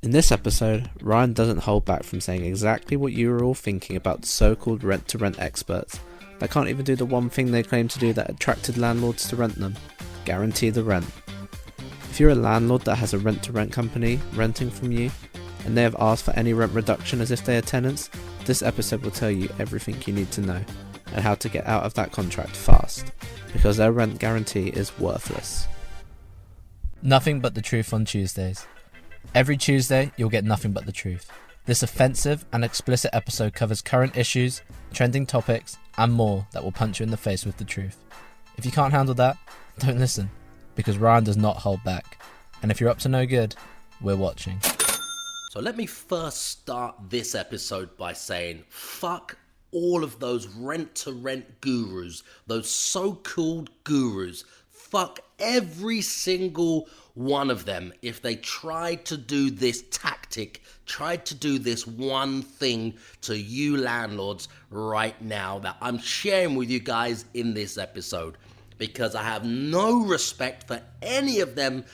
In this episode, Ryan doesn't hold back from saying exactly what you were all thinking about so-called rent-to-rent experts that can't even do the one thing they claim to do that attracted landlords to rent them: guarantee the rent. If you're a landlord that has a rent-to-rent company renting from you, and they have asked for any rent reduction as if they are tenants, this episode will tell you everything you need to know, and how to get out of that contract fast, because their rent guarantee is worthless. Nothing but the truth on Tuesdays. Every Tuesday, you'll get nothing but the truth. This offensive and explicit episode covers current issues, trending topics, and more that will punch you in the face with the truth. If you can't handle that, don't listen, because Ryan does not hold back. And if you're up to no good, we're watching. So let me first start this episode by saying, fuck all of those rent-to-rent gurus, those so-called gurus. Fuck every single one of them if they tried to do this tactic, tried to do this one thing to you landlords right now that I'm sharing with you guys in this episode. Because I have no respect for any of them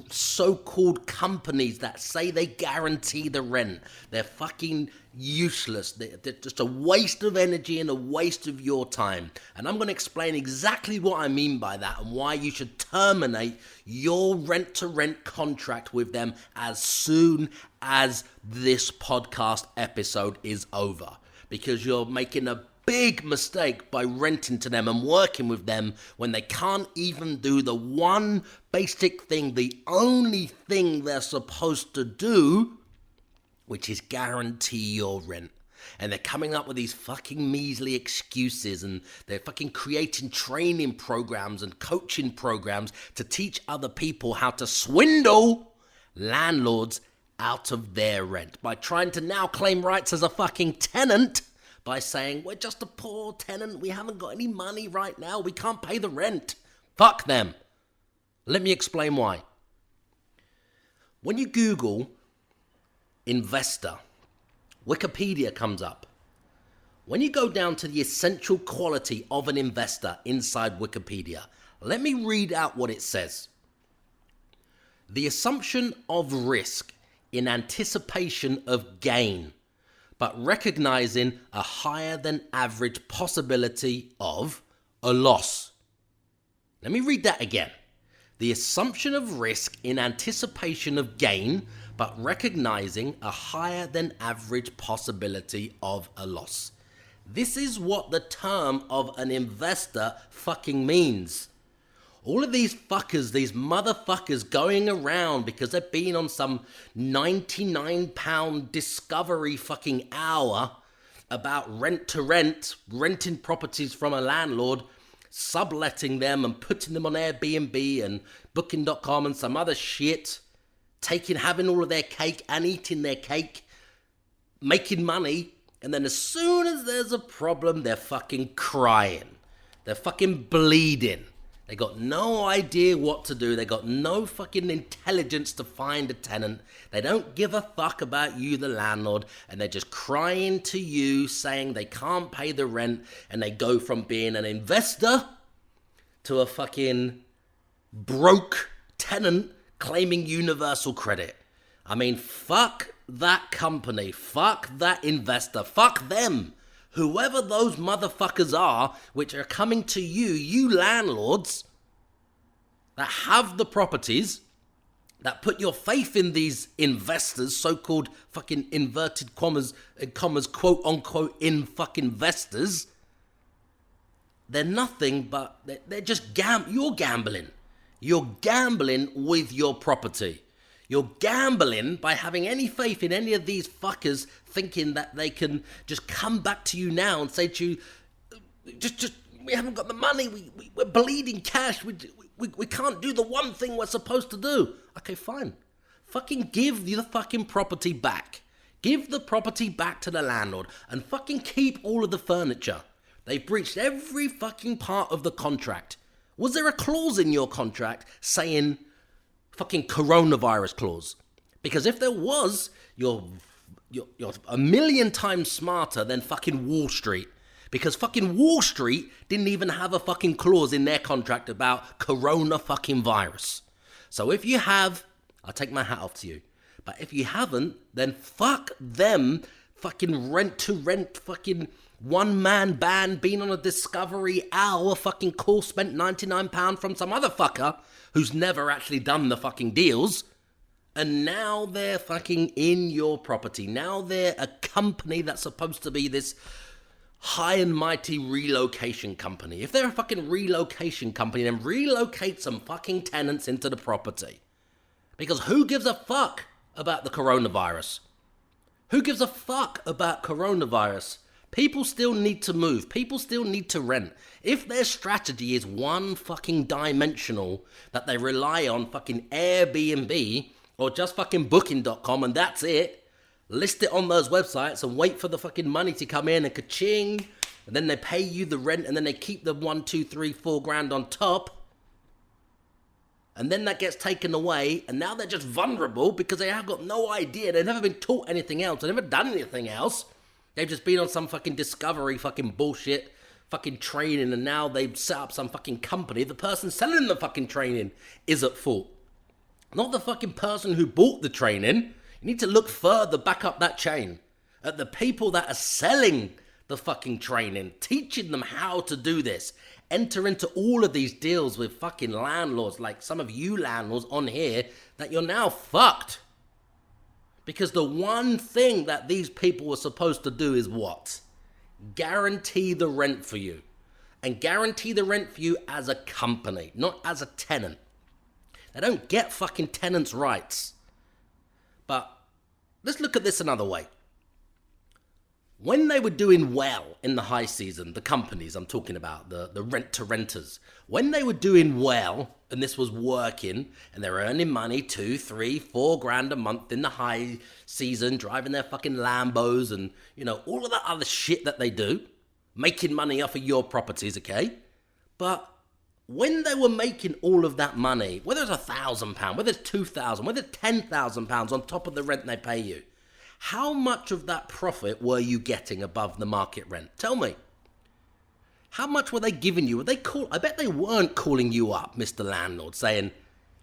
so-called companies that say they guarantee the rent. They're fucking useless. They're just a waste of energy and a waste of your time. And I'm going to explain exactly what I mean by that and why you should terminate your rent-to-rent contract with them as soon as this podcast episode is over. Because you're making a big mistake by renting to them and working with them when they can't even do the one basic thing, the only thing they're supposed to do, which is guarantee your rent. And they're coming up with these fucking measly excuses, and they're fucking creating training programs and coaching programs to teach other people how to swindle landlords out of their rent by trying to now claim rights as a fucking tenant by saying, we're just a poor tenant, we haven't got any money right now, we can't pay the rent. Fuck them. Let me explain why. When you Google investor, Wikipedia comes up. When you go down to the essential quality of an investor inside Wikipedia, let me read out what it says. The assumption of risk in anticipation of gain, but recognizing a higher than average possibility of a loss. Let me read that again. The assumption of risk in anticipation of gain, but recognizing a higher than average possibility of a loss. This is what the term of an investor fucking means. All of these fuckers, these motherfuckers going around because they've been on some £99 discovery fucking hour about rent to rent, renting properties from a landlord, subletting them and putting them on Airbnb and Booking.com and some other shit, having all of their cake and eating their cake, making money, and then as soon as there's a problem, they're fucking crying. They're fucking bleeding. They got no idea what to do. They got no fucking intelligence to find a tenant. They don't give a fuck about you, the landlord, and they're just crying to you, saying they can't pay the rent, and they go from being an investor to a fucking broke tenant claiming universal credit. I mean, fuck that company. Fuck that investor. Fuck them. Whoever those motherfuckers are, which are coming to you, you landlords, that have the properties, that put your faith in these investors, so-called fucking inverted commas, quote unquote, in fucking investors, they're nothing but, they're just you're gambling. You're gambling with your property. You're gambling by having any faith in any of these fuckers, thinking that they can just come back to you now and say to you, just we haven't got the money, we're bleeding cash, we can't do the one thing we're supposed to do. Okay, fine. Fucking give the fucking property back. Give the property back to the landlord and fucking keep all of the furniture. They've breached every fucking part of the contract. Was there a clause in your contract saying fucking coronavirus clause? Because if there was, you're a million times smarter than fucking Wall Street. Because fucking Wall Street didn't even have a fucking clause in their contract about corona fucking virus. So if you have, I'll take my hat off to you. But if you haven't, then fuck them. Fucking Rent2Rent, fucking one-man band being on a Discovery Hour fucking call, spent £99 from some other fucker who's never actually done the fucking deals. And now they're fucking in your property. Now they're a company that's supposed to be this high and mighty relocation company. If they're a fucking relocation company, then relocate some fucking tenants into the property. Because who gives a fuck about the coronavirus? Who gives a fuck about coronavirus? People still need to move. People still need to rent. If their strategy is one fucking dimensional, that they rely on fucking Airbnb or just fucking booking.com and that's it, list it on those websites and wait for the fucking money to come in and ka-ching, and then they pay you the rent and then they keep the 1, 2, 3, 4 grand on top. And then that gets taken away, and now they're just vulnerable because they have got no idea. They've never been taught anything else. They've never done anything else. They've just been on some fucking Discovery fucking bullshit fucking training, and now they've set up some fucking company. The person selling the fucking training is at fault. Not the fucking person who bought the training. You need to look further back up that chain at the people that are selling the fucking training, teaching them how to do this. Enter into all of these deals with fucking landlords, like some of you landlords on here, that you're now fucked. Because the one thing that these people were supposed to do is what? Guarantee the rent for you. And guarantee the rent for you as a company, not as a tenant. They don't get fucking tenants' rights. But let's look at this another way. When they were doing well in the high season, the companies I'm talking about, the rent-to-renters, when they were doing well and this was working and they're earning money, 2, 3, 4 grand a month in the high season, driving their fucking Lambos and, you know, all of that other shit that they do, making money off of your properties, okay? But when they were making all of that money, whether it's £1,000, whether it's £2,000, whether it's £10,000 on top of the rent they pay you, how much of that profit were you getting above the market rent? Tell me. How much were they giving you? I bet they weren't calling you up, Mr. Landlord, saying,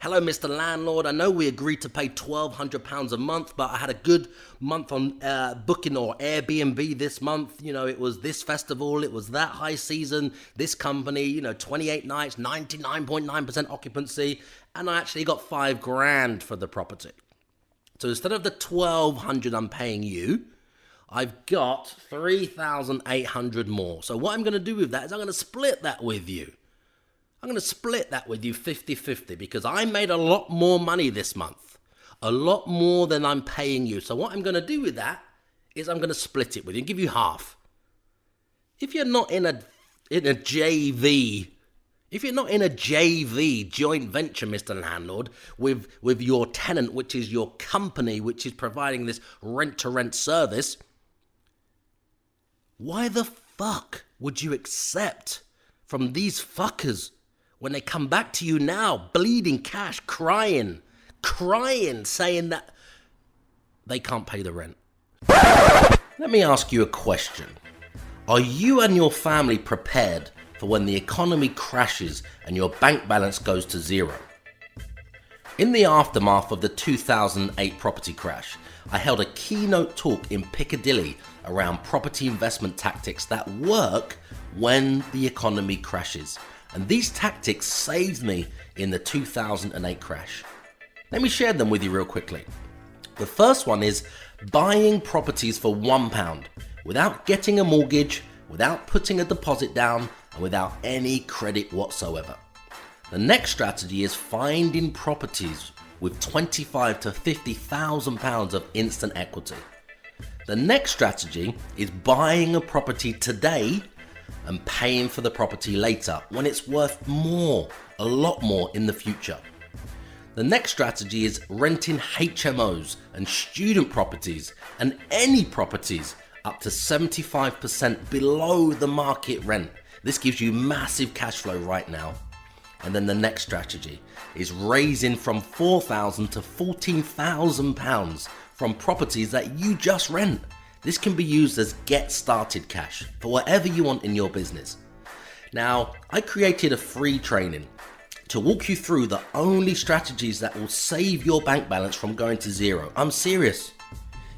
hello, Mr. Landlord, I know we agreed to pay £1,200 a month, but I had a good month on booking or Airbnb this month. You know, it was this festival, it was that high season, this company, 28 nights, 99.9% occupancy, and I actually got 5 grand for the property. So instead of the $1,200 I'm paying you, I've got 3,800 more. So what I'm going to do with that is I'm going to split that with you. I'm going to split that with you 50-50 because I made a lot more money this month. A lot more than I'm paying you. So what I'm going to do with that is I'm going to split it with you and give you half. If you're not in a JV, joint venture, Mr. Landlord, with your tenant, which is your company, which is providing this rent-to-rent service, why the fuck would you accept from these fuckers when they come back to you now, bleeding cash, crying, saying that they can't pay the rent? Let me ask you a question. Are you and your family prepared for when the economy crashes and your bank balance goes to zero? In the aftermath of the 2008 property crash, I held a keynote talk in Piccadilly around property investment tactics that work when the economy crashes. And these tactics saved me in the 2008 crash. Let me share them with you real quickly. The first one is buying properties for £1 without getting a mortgage, without putting a deposit down, and without any credit whatsoever. The next strategy is finding properties with £25,000 to £50,000 of instant equity. The next strategy is buying a property today and paying for the property later when it's worth more, a lot more in the future. The next strategy is renting HMOs and student properties and any properties up to 75% below the market rent. This gives you massive cash flow right now. And then the next strategy is raising from £4,000 to £14,000 from properties that you just rent. This can be used as get started cash for whatever you want in your business. Now, I created a free training to walk you through the only strategies that will save your bank balance from going to zero. I'm serious.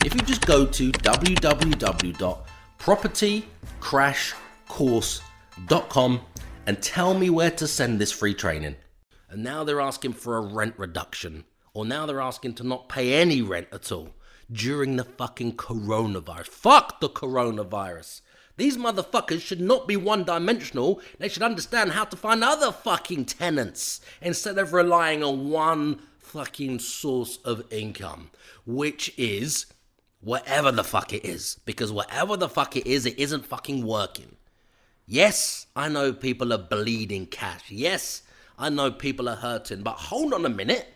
If you just go to www.propertycrashcourse.com and tell me where to send this free training. And now they're asking for a rent reduction, or now they're asking to not pay any rent at all during the fucking coronavirus. Fuck the coronavirus. These motherfuckers should not be one-dimensional. They should understand how to find other fucking tenants instead of relying on one fucking source of income, which is whatever the fuck it is. Because whatever the fuck it isn't fucking working. Yes, I know people are bleeding cash. Yes, I know people are hurting. But hold on a minute.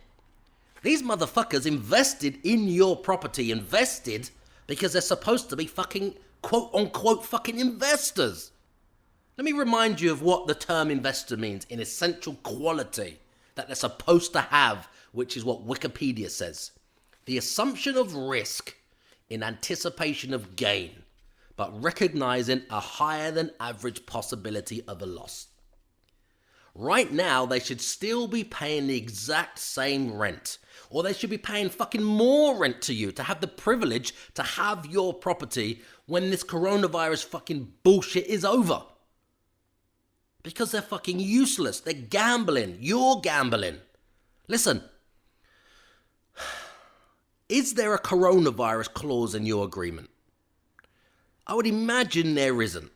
These motherfuckers invested in your property. Invested because they're supposed to be fucking quote-unquote fucking investors. Let me remind you of what the term investor means in essential quality that they're supposed to have, which is what Wikipedia says. The assumption of risk in anticipation of gain, but recognizing a higher than average possibility of a loss. Right now, they should still be paying the exact same rent, or they should be paying fucking more rent to you to have the privilege to have your property when this coronavirus fucking bullshit is over. Because they're fucking useless. They're gambling. You're gambling. Listen. Is there a coronavirus clause in your agreement? I would imagine there isn't.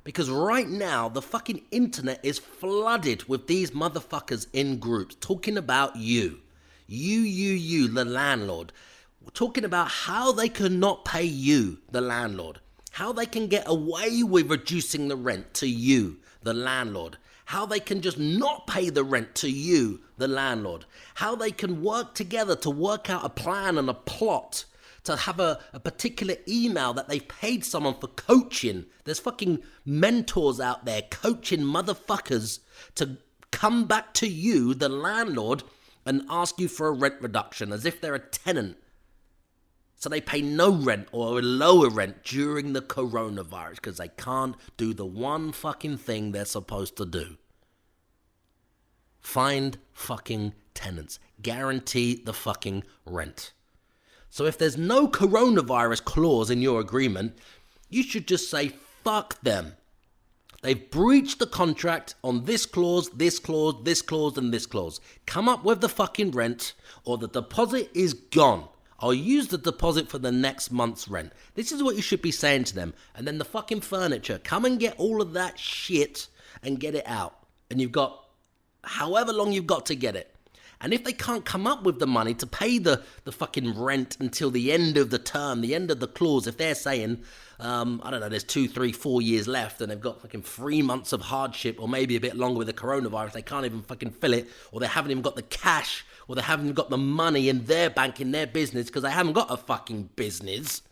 Because right now, the fucking internet is flooded with these motherfuckers in groups talking about you. You, the landlord. Talking about how they cannot pay you, the landlord. How they can get away with reducing the rent to you, the landlord. How they can just not pay the rent to you, the landlord. How they can work together to work out a plan and a plot to have a particular email that they've paid someone for coaching. There's fucking mentors out there coaching motherfuckers to come back to you, the landlord, and ask you for a rent reduction as if they're a tenant. So they pay no rent or a lower rent during the coronavirus because they can't do the one fucking thing they're supposed to do. Find fucking tenants. Guarantee the fucking rent. So if there's no coronavirus clause in your agreement, you should just say, fuck them. They've breached the contract on this clause, this clause, this clause, and this clause. Come up with the fucking rent or the deposit is gone. I'll use the deposit for the next month's rent. This is what you should be saying to them. And then the fucking furniture, come and get all of that shit and get it out. And you've got however long you've got to get it. And if they can't come up with the money to pay the fucking rent until the end of the term, the end of the clause, if they're saying, I don't know, there's 2, 3, 4 years left and they've got fucking 3 months of hardship or maybe a bit longer with the coronavirus, they can't even fucking fill it, or they haven't even got the cash, or they haven't got the money in their bank, in their business, because they haven't got a fucking business.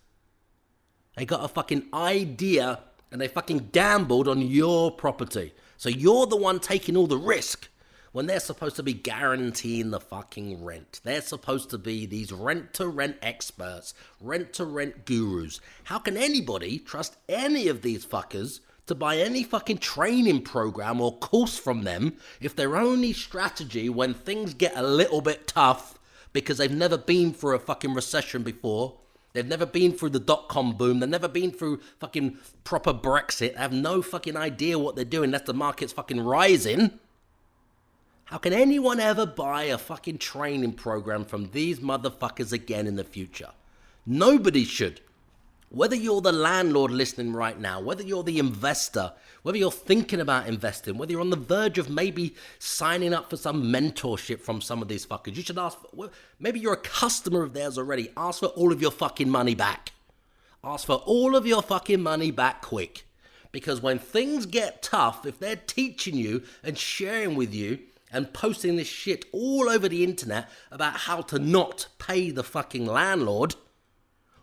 They got a fucking idea and they fucking gambled on your property. So you're the one taking all the risk. When they're supposed to be guaranteeing the fucking rent. They're supposed to be these rent-to-rent experts, rent-to-rent gurus. How can anybody trust any of these fuckers to buy any fucking training program or course from them if their only strategy when things get a little bit tough because they've never been through a fucking recession before, they've never been through the dot-com boom, they've never been through fucking proper Brexit, they have no fucking idea what they're doing unless the market's fucking rising. How can anyone ever buy a fucking training program from these motherfuckers again in the future? Nobody should. Whether you're the landlord listening right now, whether you're the investor, whether you're thinking about investing, whether you're on the verge of maybe signing up for some mentorship from some of these fuckers, you should ask, maybe you're a customer of theirs already, ask for all of your fucking money back. Ask for all of your fucking money back quick. Because when things get tough, if they're teaching you and sharing with you, and posting this shit all over the internet about how to not pay the fucking landlord,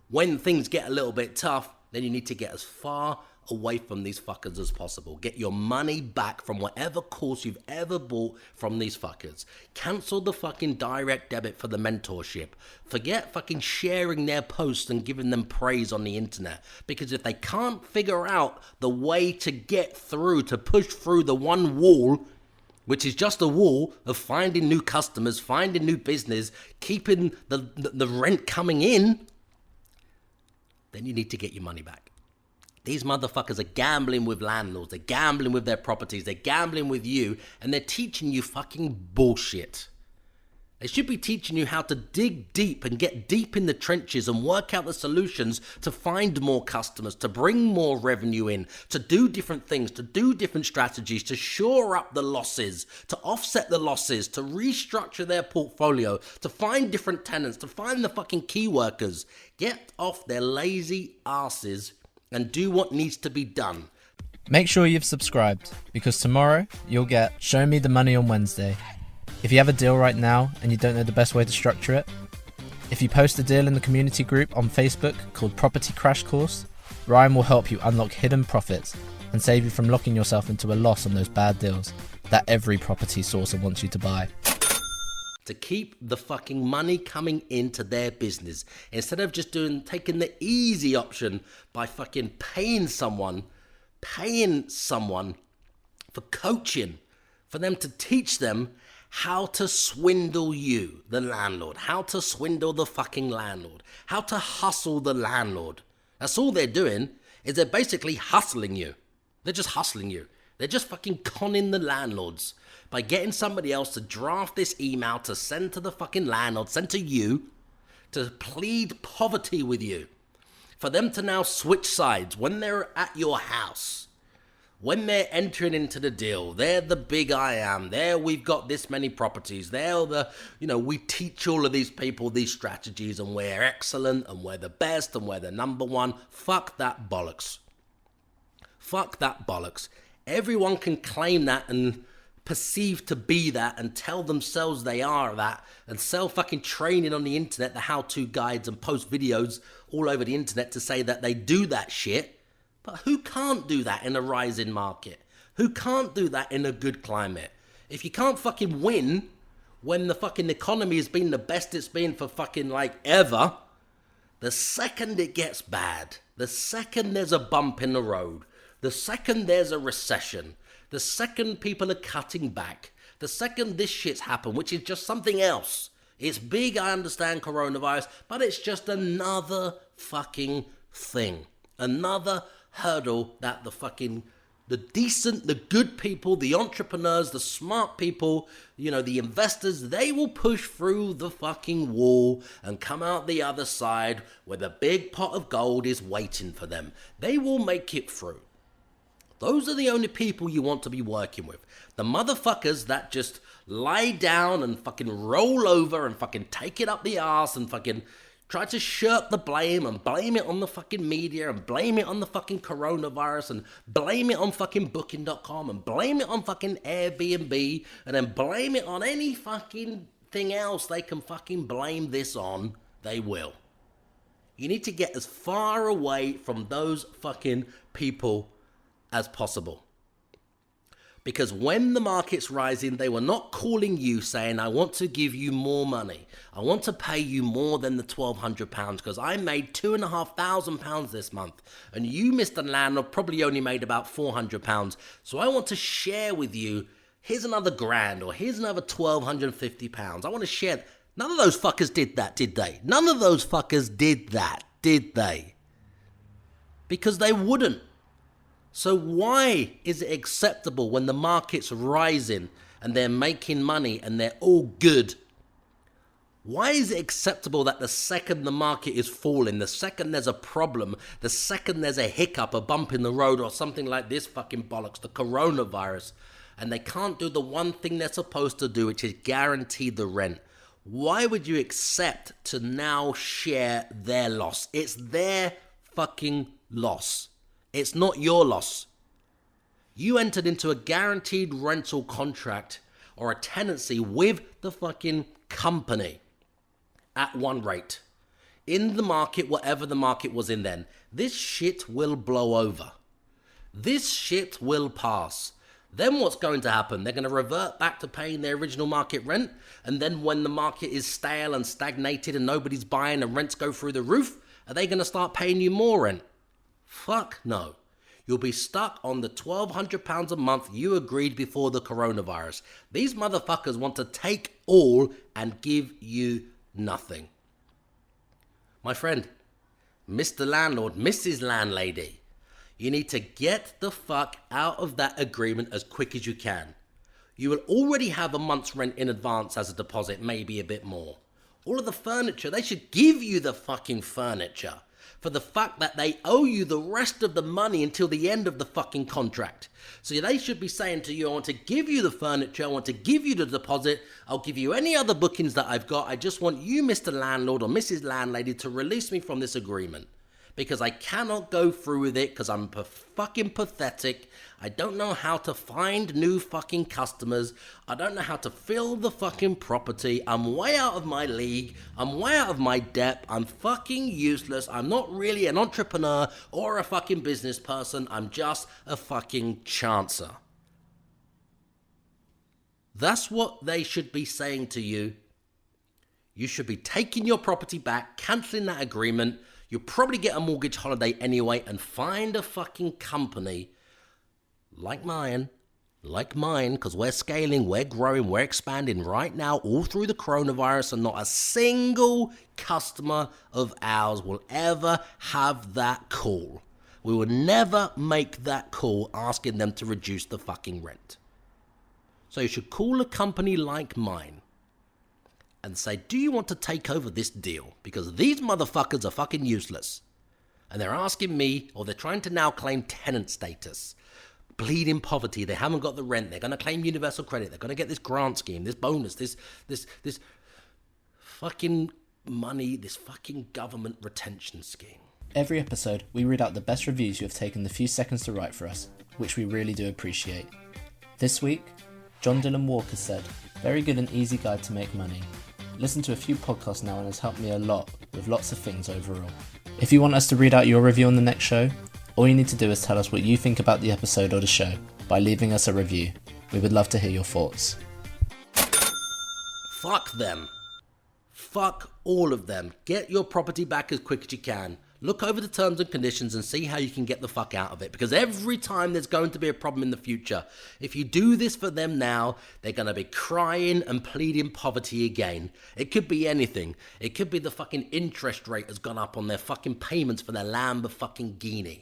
when things get a little bit tough, then you need to get as far away from these fuckers as possible. Get your money back from whatever course you've ever bought from these fuckers. Cancel the fucking direct debit for the mentorship. Forget fucking sharing their posts and giving them praise on the internet. Because if they can't figure out the way to get through, to push through the one wall which is just a wall of finding new customers, finding new business, keeping the rent coming in, then you need to get your money back. These motherfuckers are gambling with landlords, they're gambling with their properties, they're gambling with you, and they're teaching you fucking bullshit. They should be teaching you how to dig deep and get deep in the trenches and work out the solutions to find more customers, to bring more revenue in, to do different things, to do different strategies, to shore up the losses, to offset the losses, to restructure their portfolio, to find different tenants, to find the fucking key workers. Get off their lazy asses and do what needs to be done. Make sure you've subscribed, because tomorrow you'll get Show Me the Money on Wednesday. If you have a deal right now and you don't know the best way to structure it, if you post a deal in the community group on Facebook called Property Crash Course, Ryan will help you unlock hidden profits and save you from locking yourself into a loss on those bad deals that every property sourcer wants you to buy. To keep the fucking money coming into their business, instead of just taking the easy option by fucking paying someone for coaching, for them to teach them how to swindle you, the landlord, how to swindle the fucking landlord, how to hustle the landlord. That's all they're doing, is they're basically hustling you. They're just hustling you. They're just fucking conning the landlords by getting somebody else to draft this email to send to the fucking landlord, send to you, to plead poverty with you. For them to now switch sides when they're at your house. When they're entering into the deal, they're the big I am. There we've got this many properties. They're we teach all of these people these strategies and we're excellent and we're the best and we're the number one. Fuck that bollocks. Fuck that bollocks. Everyone can claim that and perceive to be that and tell themselves they are that and sell fucking training on the internet, the how-to guides, and post videos all over the internet to say that they do that shit. But who can't do that in a rising market? Who can't do that in a good climate? If you can't fucking win when the fucking economy has been the best it's been for fucking ever, the second it gets bad, the second there's a bump in the road, the second there's a recession, the second people are cutting back, the second this shit's happened, which is just something else. It's big, I understand, coronavirus, but it's just another fucking thing. Another hurdle that the decent, the good people, the entrepreneurs, the smart people, the investors, they will push through the fucking wall and come out the other side where the big pot of gold is waiting for them. They will make it through. Those are the only people you want to be working with. The motherfuckers that just lie down and fucking roll over and fucking take it up the arse and fucking try to shirk the blame and blame it on the fucking media and blame it on the fucking coronavirus and blame it on fucking booking.com and blame it on fucking Airbnb and then blame it on any fucking thing else they can fucking blame this on, they will. You need to get as far away from those fucking people as possible. Because when the market's rising, they were not calling you saying, I want to give you more money. I want to pay you more than the £1,200 because I made £2,500 this month. And you, Mr. Landlord, probably only made about £400. So I want to share with you, here's another grand or here's another £1,250. I want to share. None of those fuckers did that, did they? None of those fuckers did that, did they? Because they wouldn't. So why is it acceptable when the market's rising and they're making money and they're all good? Why is it acceptable that the second the market is falling, the second there's a problem, the second there's a hiccup, a bump in the road or something like this fucking bollocks, the coronavirus, and they can't do the one thing they're supposed to do, which is guarantee the rent? Why would you accept to now share their loss? It's their fucking loss. It's not your loss. You entered into a guaranteed rental contract or a tenancy with the fucking company at one rate. In the market, whatever the market was in then. This shit will blow over. This shit will pass. Then what's going to happen? They're going to revert back to paying their original market rent. And then when the market is stale and stagnated and nobody's buying and rents go through the roof, are they going to start paying you more rent? Fuck no. You'll be stuck on the £1,200 a month you agreed before the coronavirus. These motherfuckers want to take all and give you nothing. My friend, Mr. Landlord, Mrs. Landlady, you need to get the fuck out of that agreement as quick as you can. You will already have a month's rent in advance as a deposit, maybe a bit more. All of the furniture, they should give you the fucking furniture for the fact that they owe you the rest of the money until the end of the fucking contract. So they should be saying to you, I want to give you the furniture, I want to give you the deposit, I'll give you any other bookings that I've got, I just want you, Mr. Landlord or Mrs. Landlady, to release me from this agreement. Because I cannot go through with it because I'm fucking pathetic. I don't know how to find new fucking customers. I don't know how to fill the fucking property. I'm way out of my league. I'm way out of my depth. I'm fucking useless. I'm not really an entrepreneur or a fucking business person. I'm just a fucking chancer. That's what they should be saying to you. You should be taking your property back, cancelling that agreement. You'll probably get a mortgage holiday anyway and find a fucking company like mine, because we're scaling, we're growing, we're expanding right now all through the coronavirus, and not a single customer of ours will ever have that call. We will never make that call asking them to reduce the fucking rent. So you should call a company like mine and say, do you want to take over this deal? Because these motherfuckers are fucking useless. And they're asking me, or they're trying to now claim tenant status. Bleeding poverty, they haven't got the rent, they're going to claim universal credit, they're going to get this grant scheme, this bonus, this fucking money, this fucking government retention scheme. Every episode, we read out the best reviews you have taken the few seconds to write for us, which we really do appreciate. This week, John Dylan Walker said, very good and easy guide to make money. Listened to a few podcasts now and has helped me a lot with lots of things overall. If you want us to read out your review on the next show, all you need to do is tell us what you think about the episode or the show by leaving us a review. We would love to hear your thoughts. Fuck them. Fuck all of them. Get your property back as quick as you can. Look over the terms and conditions and see how you can get the fuck out of it. Because every time there's going to be a problem in the future, if you do this for them now, they're going to be crying and pleading poverty again. It could be anything. It could be the fucking interest rate has gone up on their fucking payments for their Lamborghini.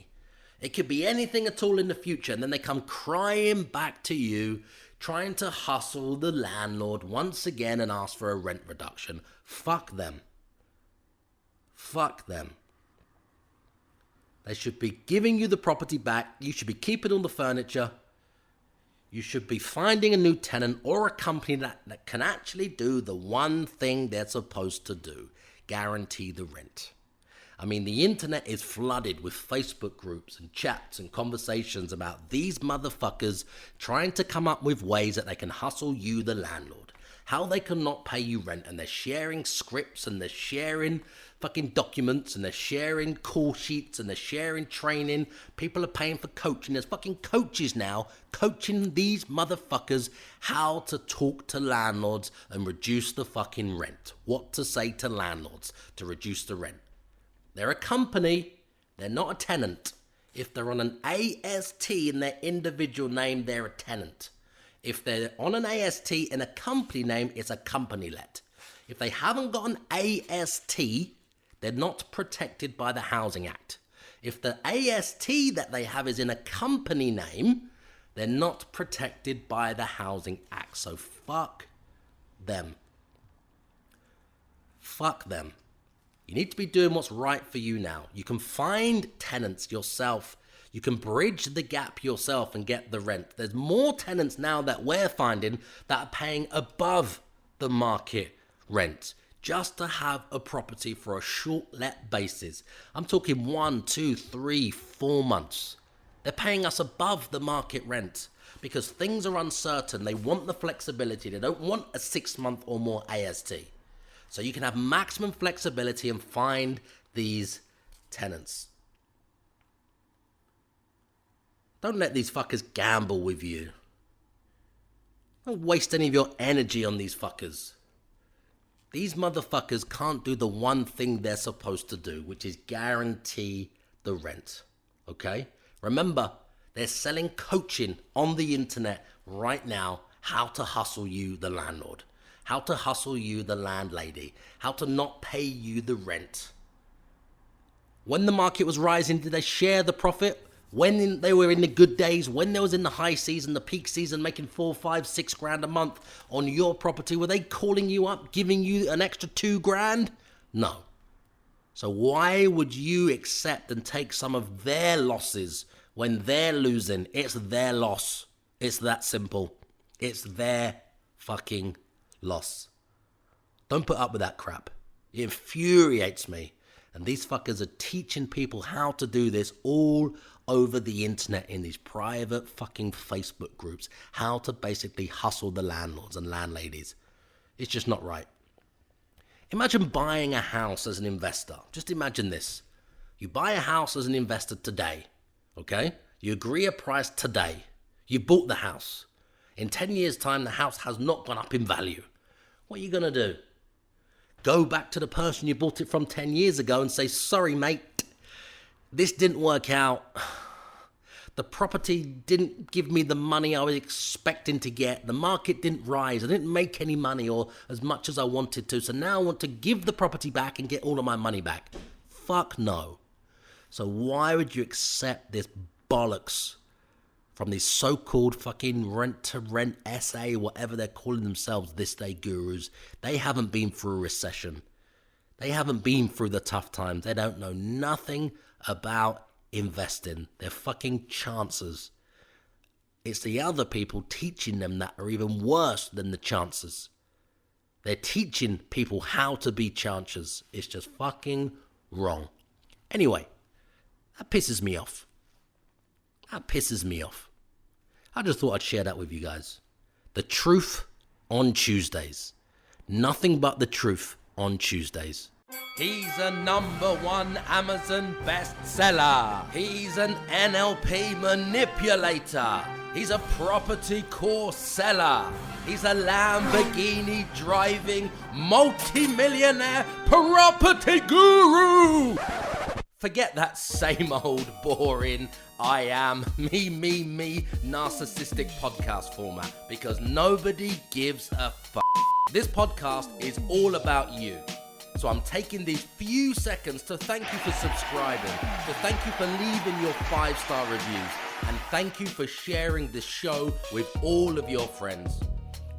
It could be anything at all in the future, and then they come crying back to you, trying to hustle the landlord once again and ask for a rent reduction. Fuck them. Fuck them. They should be giving you the property back. You should be keeping all the furniture. You should be finding a new tenant or a company that can actually do the one thing they're supposed to do. Guarantee the rent. I mean, the internet is flooded with Facebook groups and chats and conversations about these motherfuckers trying to come up with ways that they can hustle you, the landlord. How they cannot pay you rent, and they're sharing scripts and they're sharing fucking documents and they're sharing call sheets and they're sharing training. People are paying for coaching. There's fucking coaches now coaching these motherfuckers how to talk to landlords and reduce the fucking rent. What to say to landlords to reduce the rent. They're a company, they're not a tenant. If they're on an AST in their individual name, they're a tenant. If they're on an AST in a company name, it's a company let. If they haven't got an AST, they're not protected by the Housing Act. If the AST that they have is in a company name, they're not protected by the Housing Act. So fuck them. Fuck them. You need to be doing what's right for you now. You can find tenants yourself. You can bridge the gap yourself and get the rent. There's more tenants now that we're finding that are paying above the market rent just to have a property for a short let basis. I'm talking 1, 2, 3, 4 months. They're paying us above the market rent because things are uncertain. They want the flexibility. They don't want a 6-month or more AST. So you can have maximum flexibility and find these tenants. Don't let these fuckers gamble with you. Don't waste any of your energy on these fuckers. These motherfuckers can't do the one thing they're supposed to do, which is guarantee the rent. Okay? Remember, they're selling coaching on the internet right now, how to hustle you, the landlord, how to hustle you, the landlady, how to not pay you the rent. When the market was rising, did they share the profit? When they were in the good days, when they was in the high season, the peak season, making 4, 5, 6 grand a month on your property, were they calling you up, giving you an extra 2 grand? No. So why would you accept and take some of their losses when they're losing? It's their loss. It's that simple. It's their fucking loss. Don't put up with that crap. It infuriates me. And these fuckers are teaching people how to do this all over the internet in these private fucking Facebook groups, how to basically hustle the landlords and landladies. It's just not right. Imagine buying a house as an investor. Just imagine this. You buy a house as an investor today, okay? You agree a price today. You bought the house. In 10 years' time, the house has not gone up in value. What are you going to do? Go back to the person you bought it from 10 years ago and say, sorry, mate, this didn't work out. The property didn't give me the money I was expecting to get. The market didn't rise. I didn't make any money or as much as I wanted to. So now I want to give the property back and get all of my money back. Fuck no. So why would you accept this bollocks from these so-called fucking rent-to-rent SA, whatever they're calling themselves this day gurus? They haven't been through a recession. They haven't been through the tough times. They don't know nothing about investing. They're fucking chancers. It's the other people teaching them that are even worse than the chancers. They're teaching people how to be chancers. It's just fucking wrong. Anyway, that pisses me off. That pisses me off. I just thought I'd share that with you guys. The truth on Tuesdays. Nothing but the truth on Tuesdays. He's a #1 Amazon bestseller. He's an NLP manipulator. He's a property course seller. He's a Lamborghini driving multi-millionaire property guru. Forget that same old boring I am me narcissistic podcast format, because nobody gives a fuck. This podcast is all about you. So I'm taking these few seconds to thank you for subscribing, to thank you for leaving your 5-star reviews, and thank you for sharing this show with all of your friends.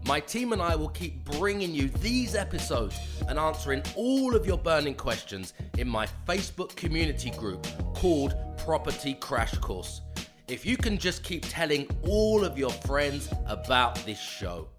My team and I will keep bringing you these episodes and answering all of your burning questions in my Facebook community group called Property Crash Course. If you can just keep telling all of your friends about this show.